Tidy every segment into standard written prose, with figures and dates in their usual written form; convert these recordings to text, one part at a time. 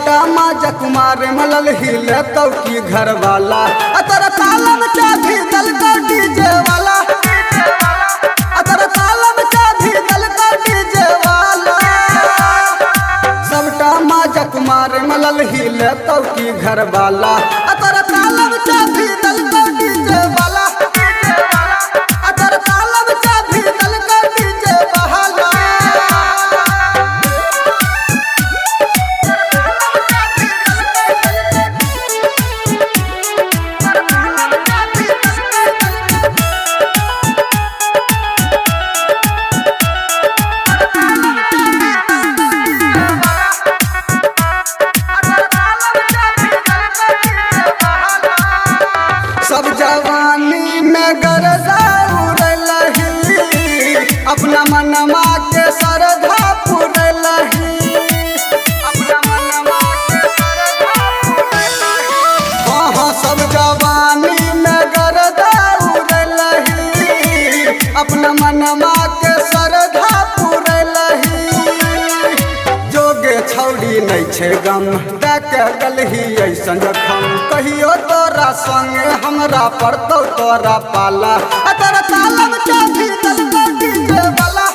सबटा माजा कुमार मलल हिले तो की घर वाला अतर तालम चाभी दल का डीजे वाला अतर तालम चाभी दल का डीजे वाला सबटा माजा कुमार मलल हिले तो की घर वाला अतर तालम चाभी दल का डीजे वाला अतर तालम चाभी दल का डीजे वाला सब जवानी में गरजा उड़लही अपना मनमा के सरधा पुरलही अपना मनमा के सरधा पुरलही हाँ हाँ सब जवानी में गरजा उड़लही अपना मनमा के सरधा पुरलही जोगे छौड़ी नहीं छे गम के गलही ऐसन जखम कहियो तोरा संगे हमरा पड़तौ तोरा पाला अतर तालम चाभी दल का डीजे वाला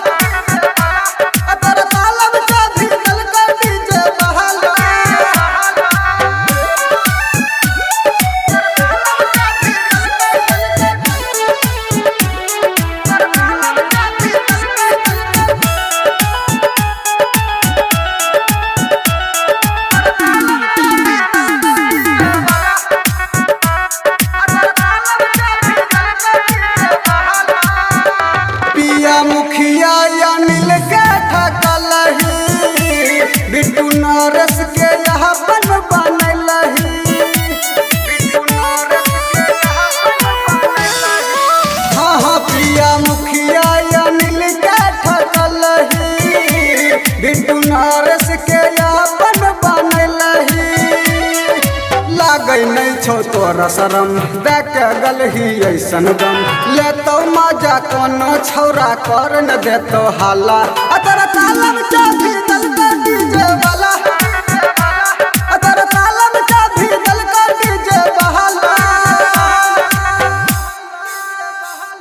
अतर तालम चाभी दल का डीजे वाला मुखिया या नील के ठकलही बिट्टू नरेश के यहाँ बन बनलही बिट्टू नरेश के यहाँ बन बनलही हाँ हाँ प्रिया मुखिया या नील के ठकलही बिट्टू नरेश के यहाँ बन बनलही लागै नहीं छो तोरा शरम देख गलही ऐसन गम ले तो मजा कोनो छौरा कर न देतो हाला अतर